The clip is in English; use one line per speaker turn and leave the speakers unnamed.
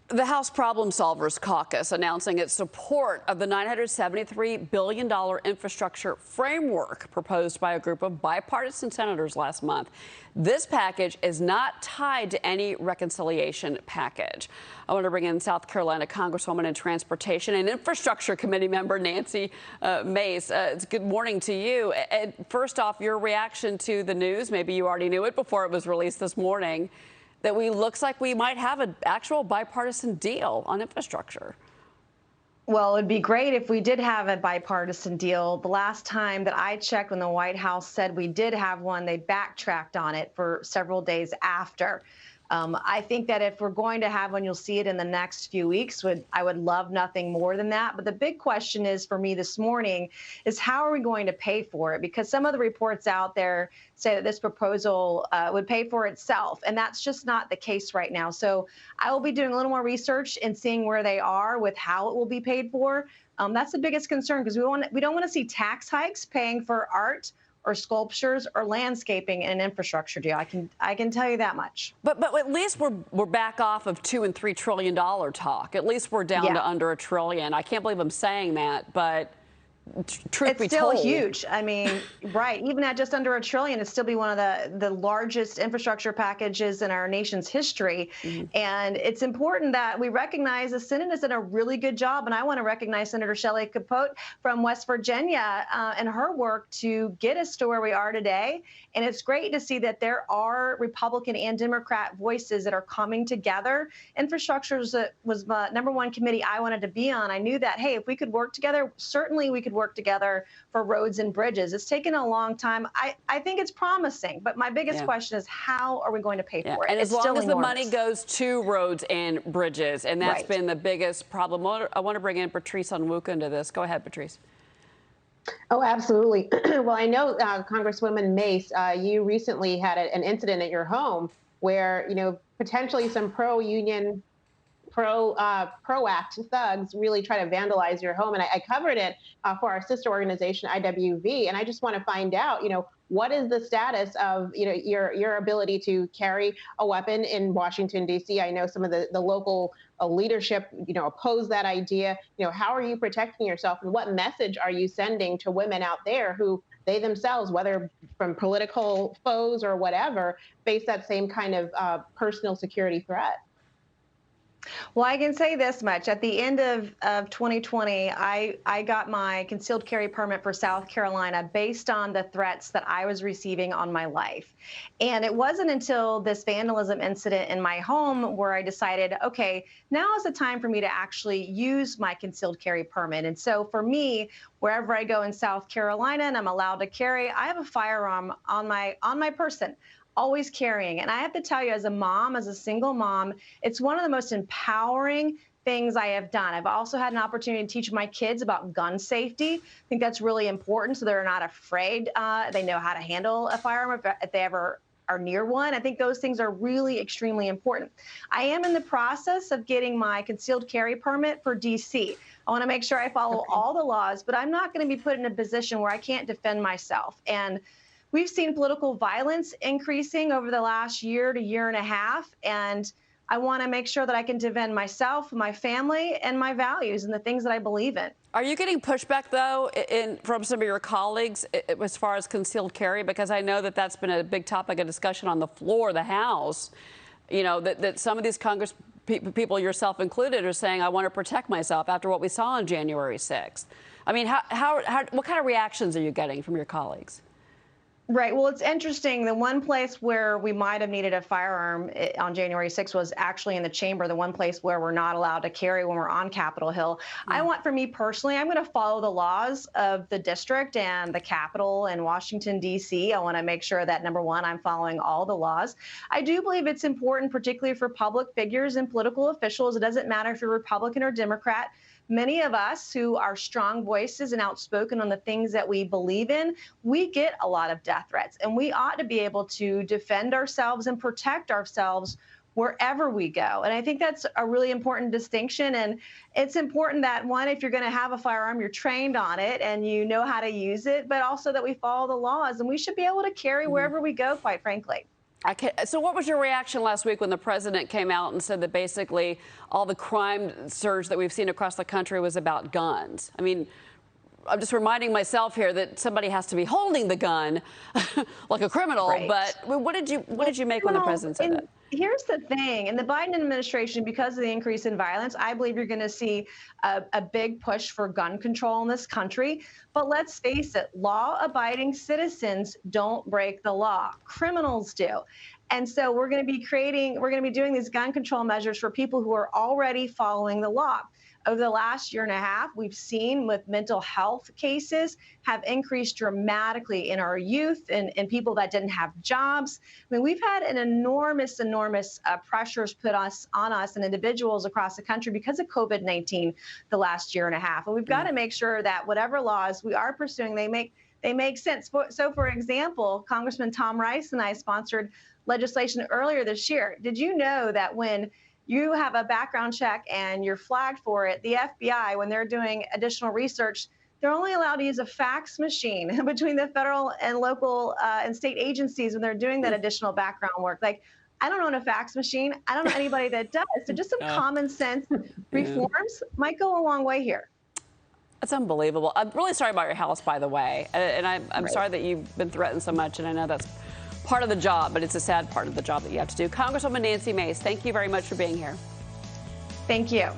The House Problem Solvers Caucus announcing its support of the $973 billion infrastructure framework proposed by a group of bipartisan senators last month. This package is not tied to any reconciliation package. I want to bring in South Carolina Congresswoman in Transportation and Infrastructure Committee member Nancy Mace. It's good morning to you. And first off, your reaction to the news, maybe you already knew it before it was released this morning, that looks like we might have an actual bipartisan deal on infrastructure.
Well, it'd be great if we did have a bipartisan deal. The last time that I checked, when the White House said we did have one, they backtracked on it for several days after. I think that if we're going to have one, you'll see it in the next few weeks. I would love nothing more than that. But the big question is for me this morning is how are we going to pay for it? Because some of the reports out there say that this proposal would pay for itself. And that's just not the case right now. So I will be doing a little more research and seeing where they are with how it will be paid for. That's the biggest concern because we don't want to see tax hikes paying for art or sculptures or landscaping in an infrastructure deal. I can tell you that much.
But at least we're back off of $2 and $3 trillion talk. At least we're down to under $1 trillion. I can't believe I'm saying that, but truth be told,
it's still huge. I mean, right. Even at just under $1 trillion, it'd still be one of the largest infrastructure packages in our nation's history. And it's important that we recognize the Senate has done a really good job. And I want to recognize Senator Shelley Capote from West Virginia and her work to get us to where we are today. And it's great to see that there are Republican and Democrat voices that are coming together. Infrastructure was the #1 committee I wanted to be on. I knew that, hey, if we could work together, certainly we could work together for roads and bridges. It's taken a long time. I think it's promising, but my biggest question is how are we going to pay for it?
And as long as the money goes to roads and bridges, and that's been the biggest problem. I want to bring in Patrice Onwuka into this. Go ahead, Patrice.
Oh, absolutely. Well, I know, Congresswoman Mace, you recently had an incident at your home where, potentially some pro-union, pro-act thugs really try to vandalize your home. And I covered it for our sister organization, IWV. And I just want to find out, what is the status of, your ability to carry a weapon in Washington, D.C.? I know some of the local leadership, oppose that idea. How are you protecting yourself? And what message are you sending to women out there who they themselves, whether from political foes or whatever, face that same kind of personal security threat?
Well, I can say this much. At the end of 2020, I got my concealed carry permit for South Carolina based on the threats that I was receiving on my life. And it wasn't until this vandalism incident in my home where I decided, okay, now is the time for me to actually use my concealed carry permit. And so for me, wherever I go in South Carolina and I'm allowed to carry, I have a firearm on my person. Always carrying. And I have to tell you, as a mom, as a single mom, it's one of the most empowering things I have done. I've also had an opportunity to teach my kids about gun safety. I think that's really important so they're not afraid. They know how to handle a firearm if they ever are near one. I think those things are really extremely important. I am in the process of getting my concealed carry permit for D.C. I want to make sure I follow all the laws, but I'm not going to be put in a position where I can't defend myself. And we've seen political violence increasing over the last year to year and a half, and I want to make sure that I can defend myself, my family, and my values and the things that I believe in.
Are you getting pushback, though, from some of your colleagues as far as concealed carry? Because I know that that's been a big topic of discussion on the floor of the House, that some of these Congress people, yourself included, are saying, I want to protect myself after what we saw on January 6th. I mean, what kind of reactions are you getting from your colleagues?
Right. Well, it's interesting. The one place where we might have needed a firearm on January 6th was actually in the chamber, the one place where we're not allowed to carry when we're on Capitol Hill. I want, for me personally, I'm going to follow the laws of the district and the Capitol in Washington, D.C. I want to make sure that, #1, I'm following all the laws. I do believe it's important, particularly for public figures and political officials. It doesn't matter if you're Republican or Democrat. Many of us who are strong voices and outspoken on the things that we believe in, we get a lot of death threats, and we ought to be able to defend ourselves and protect ourselves wherever we go. And I think that's a really important distinction. And it's important that, one, if you're going to have a firearm, you're trained on it and you know how to use it, but also that we follow the laws. And we should be able to carry wherever we go, quite frankly.
So what was your reaction last week when the president came out and said that basically all the crime surge that we've seen across the country was about guns? I mean, I'm just reminding myself here that somebody has to be holding the gun like a criminal.
Right.
But what did you make when the president said that?
Here's the thing. In the Biden administration, because of the increase in violence, I believe you're going to see a big push for gun control in this country. But let's face it, law-abiding citizens don't break the law. Criminals do. And so we're going to be doing these gun control measures for people who are already following the law. Over the last year and a half, we've seen with mental health cases have increased dramatically in our youth and people that didn't have jobs. I mean, we've had an enormous pressures put on us and individuals across the country because of COVID-19 the last year and a half. And we've got to make sure that whatever laws we are pursuing, they make sense. So, for example, Congressman Tom Rice and I sponsored legislation earlier this year. Did you know that when you have a background check and you're flagged for it, the FBI, when they're doing additional research, they're only allowed to use a fax machine between the federal and local and state agencies when they're doing that additional background work? Like, I don't own a fax machine. I don't know anybody that does. So just some common sense reforms might go a long way here.
That's unbelievable. I'm really sorry about your house, by the way. And I'm
Right.
sorry that you've been threatened so much. And I know that's part of the job, but it's a sad part of the job that you have to do. Congresswoman Nancy Mace, thank you very much for being here.
Thank you.